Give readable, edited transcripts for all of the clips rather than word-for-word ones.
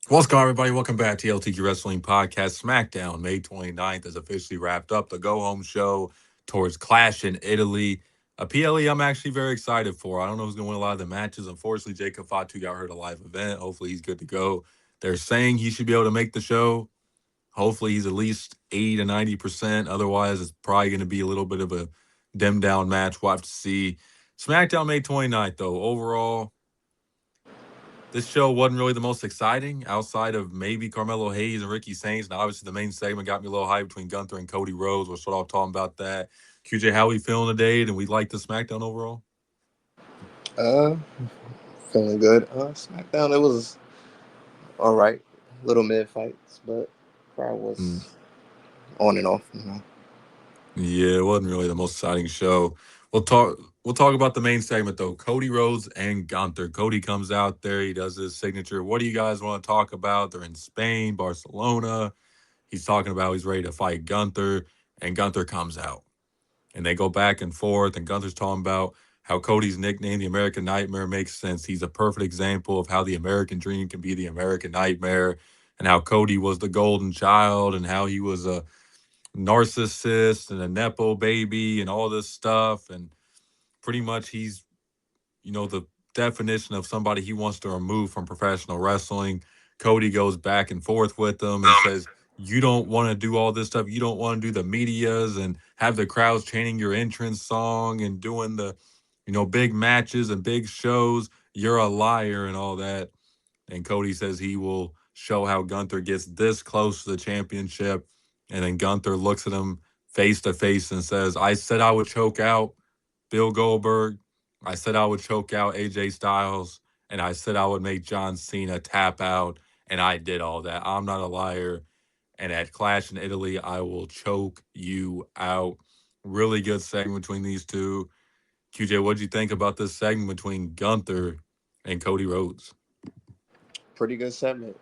What's going on, everybody? Welcome back to LTQ Wrestling Podcast. Smackdown, May 29th, is officially wrapped up. The go home show towards Clash in Italy. A PLE I'm actually very excited for. I don't know who's going to win a lot of the matches. Unfortunately, Jacob Fatu got hurt a live event. Hopefully, he's good to go. They're saying he should be able to make the show. Hopefully, he's at least 80 to 90%. Otherwise, it's probably going to be a little bit of a dim down match. We'll have to see. Smackdown, May 29th, though. Overall, this show wasn't really the most exciting outside of maybe Carmelo Hayes and Ricky Saints. And obviously, the main segment got me a little hyped between Gunther and Cody Rhodes. We'll start off talking about that. QJ, how we feeling today? And we like the SmackDown overall? Uh, Feeling good. SmackDown, it was all right. Little mid fights, but crowd Mm, was on and off. yeah, it wasn't really the most exciting show. We'll talk. We'll talk about the main segment though. Cody Rhodes and Gunther. Cody comes out there. He does his signature. What do you guys want to talk about? They're in Spain, Barcelona. He's talking about he's ready to fight Gunther, and Gunther comes out. And they go back and forth. And Gunther's talking about how Cody's nickname, the American Nightmare, makes sense. He's a perfect example of how the American dream can be the American nightmare, and how Cody was the golden child, and how he was a narcissist and a nepo baby, and all this stuff. And pretty much, he's the definition of somebody he wants to remove from professional wrestling. Cody goes back and forth with them and says, "You don't want to do all this stuff. You don't want to do the medias and have the crowds chanting your entrance song and doing the, big matches and big shows. You're a liar and all that." And Cody says he will show how Gunther gets this close to the championship. And then Gunther looks at him face to face and says, "I said I would choke out Bill Goldberg. I said I would choke out AJ Styles. And I said I would make John Cena tap out. And I did all that. I'm not a liar. And at Clash in Italy, I will choke you out." Really good segment between these two. QJ, what'd you think about this segment between Gunther and Cody Rhodes? Pretty good segment.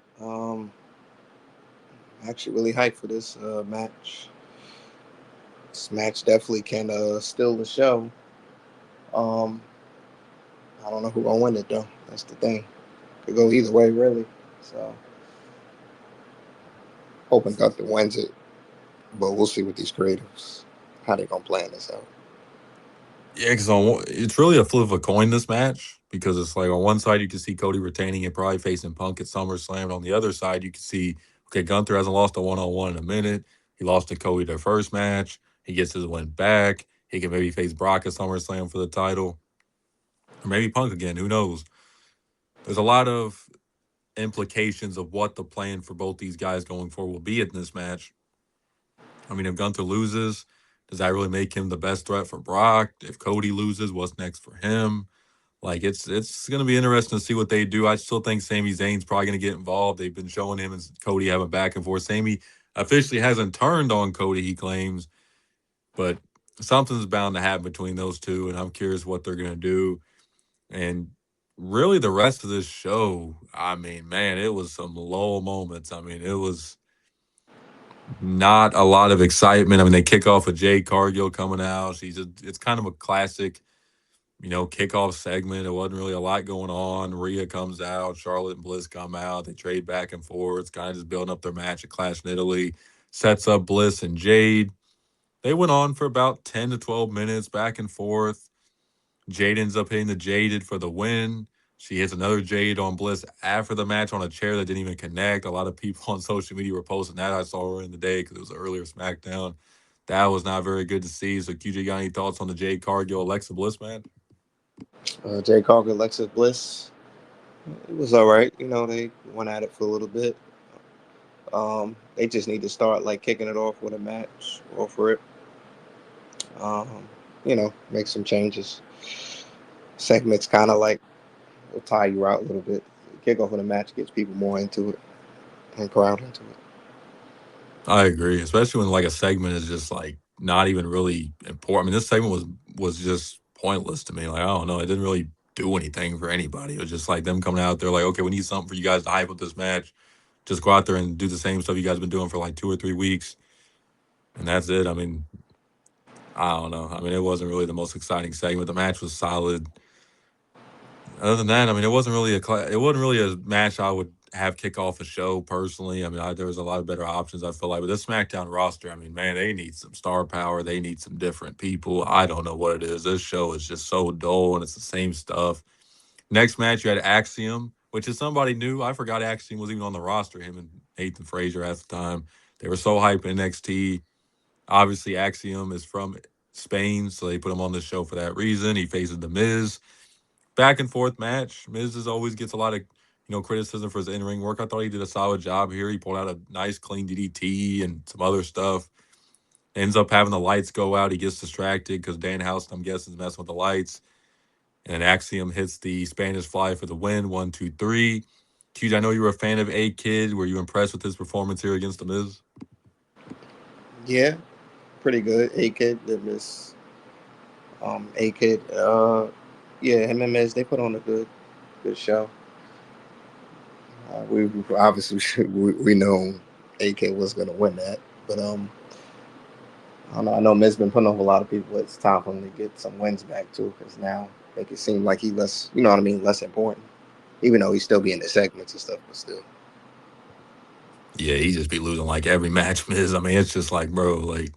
Actually, really hyped for this match. This match definitely can steal the show. Um, I don't know who gonna win it though. That's the thing. Could go either way, really. So hoping Gunther wins it, but we'll see with these creatives how they gonna plan this out. Yeah, because it's really a flip of a coin this match because it's like on one side you can see Cody retaining it, probably facing Punk at SummerSlam. And on the other side, you can see okay, Gunther hasn't lost a 1-on-1 in a minute. He lost to Cody their first match. He gets his win back. He can maybe face Brock at SummerSlam for the title, or maybe Punk again. Who knows? There's a lot of implications of what the plan for both these guys going forward will be in this match. I mean, if Gunther loses, does that really make him the best threat for Brock? If Cody loses, what's next for him? Like it's gonna be interesting to see what they do. I still think Sami Zayn's probably gonna get involved. They've been showing him and Cody having back and forth. Sami officially hasn't turned on Cody, he claims, but something's bound to happen between those two, and I'm curious what they're gonna do. And really, the rest of this show, I mean, man, it was some low moments. I mean, it was not a lot of excitement. I mean, they kick off with Jade Cargill coming out. It's kind of a classic kickoff segment. It wasn't really a lot going on. Rhea comes out, Charlotte and Bliss come out. They trade back and forth. It's kind of just building up their match at Clash in Italy. Sets up Bliss and Jade. They went on for about 10 to 12 minutes back and forth. Jade ends up hitting the Jaded for the win. She hits another Jade on Bliss after the match on a chair that didn't even connect. A lot of people on social media were posting that. I saw her in the day because it was an earlier SmackDown. That was not very good to see. So, QJ, got any thoughts on the Jade Cargill Alexa Bliss man? Jay Cargill, Lexus Bliss, it was all right. They went at it for a little bit. They just need to start like kicking it off with a match or for it. Make some changes. Segments kind of like will tire you out a little bit. Kick off with a match gets people more into it and crowd into it. I agree, especially when like a segment is just like not even really important. I mean, this segment was just pointless to me. Like I don't know, it didn't really do anything for anybody. It was just like them coming out there like, okay, we need something for you guys to hype up this match. Just go out there and do the same stuff you guys been doing for like 2 or 3 weeks, and that's it. I mean, I don't know. I mean, it wasn't really the most exciting segment. The match was solid. Other than that, I mean, it wasn't really a match I would have kick off a show personally. I mean, there was a lot of better options, I feel like. But this SmackDown roster, I mean, man, they need some star power. They need some different people. I don't know what it is. This show is just so dull and it's the same stuff. Next match, you had Axiom, which is somebody new. I forgot Axiom was even on the roster, him and Nathan Frazier at the time. They were so hype in NXT. Obviously, Axiom is from Spain, so they put him on the show for that reason. He faces The Miz. Back and forth match. Miz is always gets a lot of criticism for his in ring work. I thought he did a solid job here. He pulled out a nice clean DDT and some other stuff. Ends up having the lights go out. He gets distracted because Dan House, I'm guessing, is messing with the lights. And Axiom hits the Spanish Fly for the win. 1, 2, 3. QJ, I know you were a fan of A Kid. Were you impressed with his performance here against the Miz? Yeah, pretty good. A Kid, the Miss A Kid. Yeah, him and Miz, they put on a good show. We obviously we know AK was gonna win that, but I don't know. I know Miz been putting over a lot of people. It's time for him to get some wins back too, because now make it seem like he less, you know what I mean, less important. Even though he still be in the segments and stuff, but still. Yeah, he just be losing like every match, Miz. I mean, it's just like, bro, like,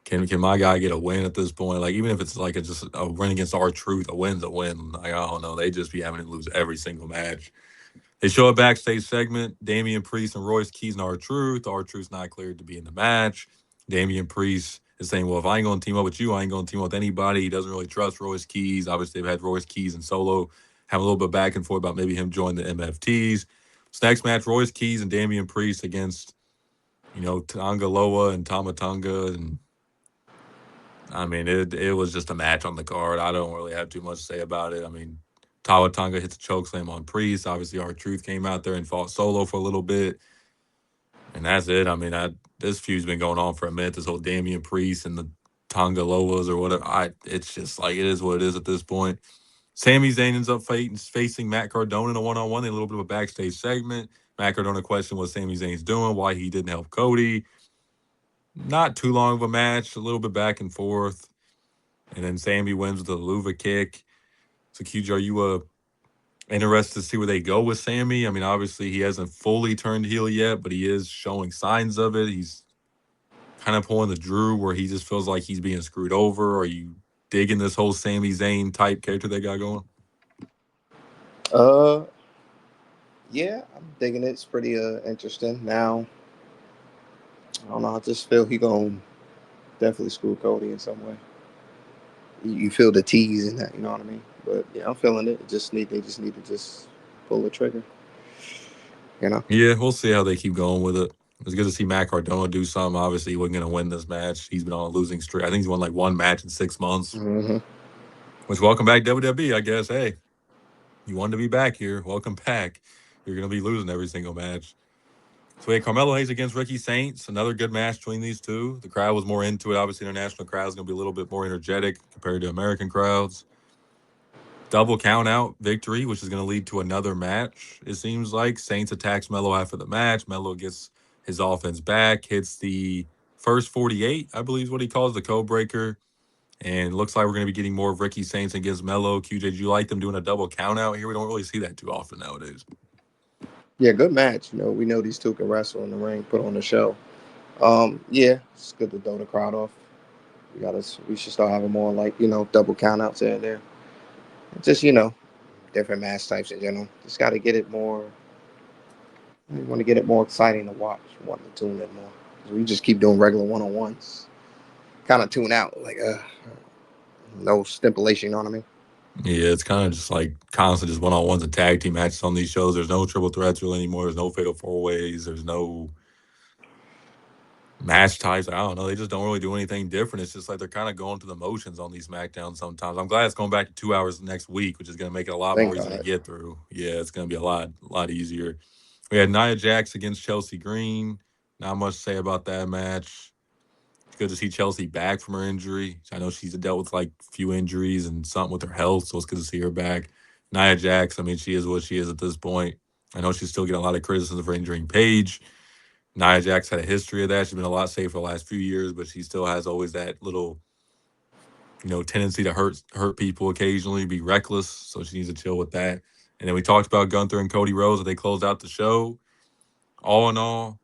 can my guy get a win at this point? Like, even if it's like just a win against our truth, a win's a win. Like, I don't know. They just be having to lose every single match. They show a backstage segment. Damian Priest and Royce Keys and R-Truth. R-Truth's not cleared to be in the match. Damian Priest is saying, well, if I ain't going to team up with you, I ain't going to team up with anybody. He doesn't really trust Royce Keys. Obviously, they've had Royce Keys and Solo have a little bit back and forth about maybe him joining the MFTs. So next match, Royce Keys and Damian Priest against, Tonga Loa and Tamatonga. And I mean, it was just a match on the card. I don't really have too much to say about it. I mean, Tawa Tonga hits a choke slam on Priest. Obviously, R-Truth came out there and fought Solo for a little bit, and that's it. I mean, this feud's been going on for a minute. This whole Damian Priest and the Tonga Loas or whatever. It's just like it is what it is at this point. Sami Zayn ends up facing Matt Cardona in a one-on-one. They had a little bit of a backstage segment. Matt Cardona questioned what Sami Zayn's doing, why he didn't help Cody. Not too long of a match, a little bit back and forth. And then Sammy wins with a Luva kick. So, QJ, are you interested to see where they go with Sammy? I mean, obviously, he hasn't fully turned heel yet, but he is showing signs of it. He's kind of pulling the Drew where he just feels like he's being screwed over. Are you digging this whole Sami Zayn type character they got going? Uh, yeah, I'm digging it. It's pretty interesting. Now, I don't know. I just feel he gonna definitely screw Cody in some way. You feel the tease in that, you know what I mean? But yeah, I'm feeling it. They just need to just pull the trigger, you know. Yeah, we'll see how they keep going with it. It's good to see Matt Cardona do something. Obviously, he wasn't going to win this match. He's been on a losing streak. I think he's won like one match in 6 months. Mm-hmm. Which, welcome back, WWE, I guess. Hey, you wanted to be back here. Welcome back. You're going to be losing every single match. So we had Carmelo Hayes against Ricky Saints. Another good match between these two. The crowd was more into it. Obviously, international crowd is going to be a little bit more energetic compared to American crowds. Double count out victory, which is going to lead to another match. It seems like Saints attacks Melo after the match. Melo gets his offense back, hits the first 48, I believe is what he calls the code breaker. And looks like we're going to be getting more of Ricky Saints against Melo. QJ, do you like them doing a double count out here? We don't really see that too often nowadays. Yeah, good match. You know, we know these two can wrestle in the ring, put on the show. Yeah, it's good to throw the crowd off. We should start having more like double countouts there and there. Just different match types in general. Just got to get it more. We want to get it more exciting to watch. We want to tune in more. We just keep doing regular one-on-ones. Kind of tune out, like no stipulation. You know what I mean? Yeah, it's kind of just like constant, just one on ones and tag team matches on these shows. There's no triple threats really anymore. There's no fatal four ways. There's no match types. I don't know. They just don't really do anything different. It's just like they're kind of going through the motions on these SmackDowns sometimes. I'm glad it's going back to 2 hours next week, which is going to make it a lot more Thank easy to God. get through. Yeah, it's going to be a lot easier. We had Nia Jax against Chelsea Green. Not much to say about that match. It's good to see Chelsea back from her injury. I know she's dealt with like a few injuries and something with her health, so it's good to see her back. Nia Jax, I mean, she is what she is at this point. I know she's still getting a lot of criticism for injuring Paige. Nia Jax had a history of that. She's been a lot safer the last few years, but she still has always that little, tendency to hurt people occasionally, be reckless. So she needs to chill with that. And then we talked about Gunther and Cody Rhodes, and they closed out the show. All in all,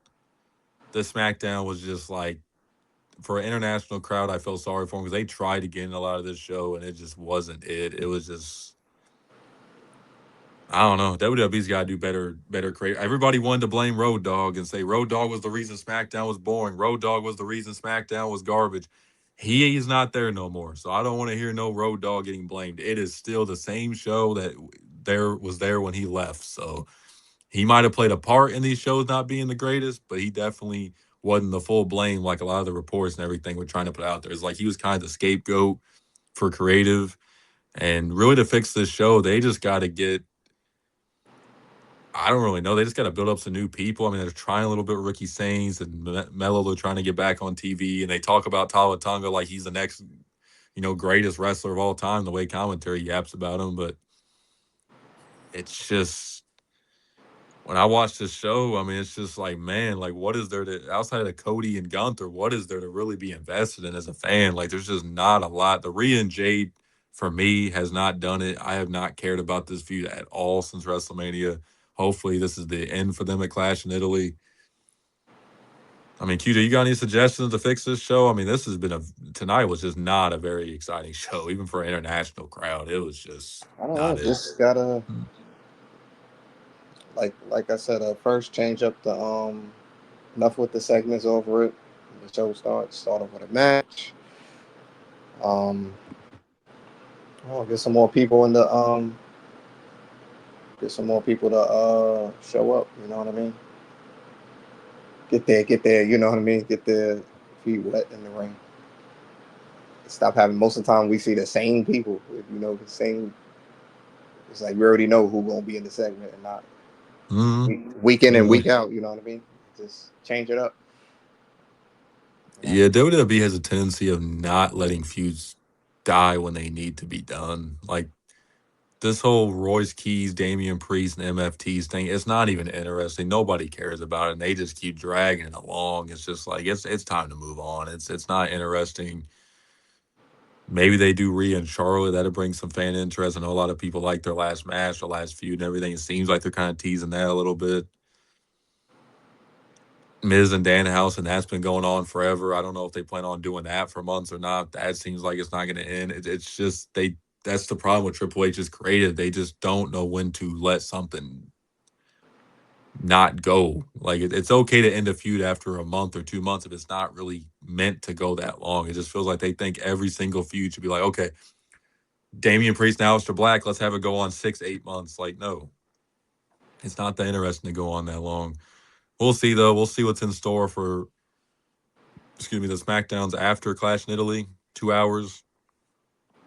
the SmackDown was just like, for an international crowd, I felt sorry for them because they tried to get in a lot of this show, and it just wasn't it. It was just, I don't know. WWE's got to do better. Create. Everybody wanted to blame Road Dogg and say Road Dogg was the reason SmackDown was boring. Road Dogg was the reason SmackDown was garbage. He's not there no more, so I don't want to hear no Road Dogg getting blamed. It is still the same show that there when he left. So he might have played a part in these shows not being the greatest, but he definitely wasn't the full blame like a lot of the reports and everything we're trying to put out there. It's like he was kind of the scapegoat for creative. And really to fix this show, they just got to get, I don't really know. They just got to build up some new people. I mean, they're trying a little bit with Ricky Sainz and Melo. They're trying to get back on TV, and they talk about Talatonga like he's the next, greatest wrestler of all time. The way commentary yaps about him, but it's just when I watch this show, I mean, it's just like, man, like what is there to outside of the Cody and Gunther? What is there to really be invested in as a fan? Like, there's just not a lot. The Rhea and Jade for me has not done it. I have not cared about this feud at all since WrestleMania. Hopefully, this is the end for them at Clash in Italy. I mean, QJ, you got any suggestions to fix this show? I mean, this has been tonight was just not a very exciting show, even for an international crowd. It was just I don't know. not it. Just gotta Hmm. like I said, first change up the enough with the segments over it. The show starts. Start off with a match. Um, get some more people in the get some more people to show up. You know what I mean? Get there. You know what I mean? Get their feet wet in the ring. Stop having most of the time we see the same people. You know, the same. It's like we already know who gonna be in the segment and not Hmm. week in and Yeah. week out. You know what I mean? Just change it up. You know? Yeah, WWE has a tendency of not letting feuds die when they need to be done. Like this whole Royce Keys, Damian Priest, and MFTs thing, it's not even interesting. Nobody cares about it. And they just keep dragging it along. It's just like it's time to move on. It's not interesting. Maybe they do Rhea and Charlotte. That'll bring some fan interest. I know a lot of people like their last match, their last feud, and everything. It seems like they're kind of teasing that a little bit. Miz and Danhausen, that's been going on forever. I don't know if they plan on doing that for months or not. That seems like it's not going to end. It's just they. That's the problem with Triple H is creative. They just don't know when to let something not go. Like it's okay to end a feud after a month or 2 months if it's not really meant to go that long. It just feels like they think every single feud should be like, okay, Damian Priest and Aleister Black, let's have it go on 6, 8 months. Like, no, it's not that interesting to go on that long. We'll see though. We'll see what's in store for the SmackDowns after Clash in Italy. 2 hours.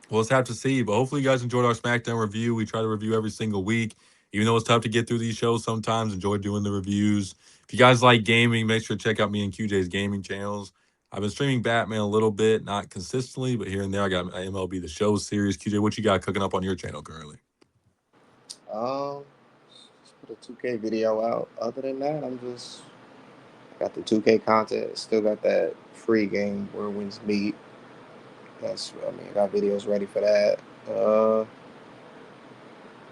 We'll just have to see. But hopefully, you guys enjoyed our SmackDown review. We try to review every single week, even though it's tough to get through these shows sometimes. Enjoy doing the reviews. If you guys like gaming, make sure to check out me and QJ's gaming channels. I've been streaming Batman a little bit, not consistently, but here and there. I got MLB The Show series. QJ, what you got cooking up on your channel currently? Um, just put a 2K video out. Other than that, I'm just got the 2K content. Still got that free game where wins meet. I mean, I got videos ready for that.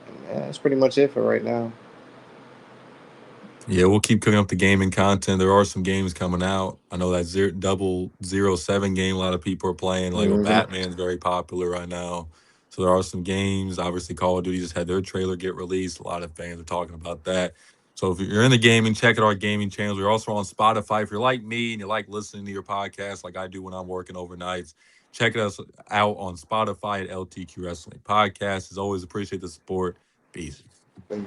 And yeah, that's pretty much it for right now. Yeah, we'll keep cooking up the gaming content. There are some games coming out. I know that 007 game a lot of people are playing. Lego Hmm. Batman's very popular right now. So there are some games. Obviously, Call of Duty just had their trailer get released. A lot of fans are talking about that. So if you're into gaming, check out our gaming channels. We're also on Spotify. If you're like me and you like listening to your podcast like I do when I'm working overnights, check us out on Spotify at LTQ Wrestling Podcast. As always, appreciate the support. Peace. Peace.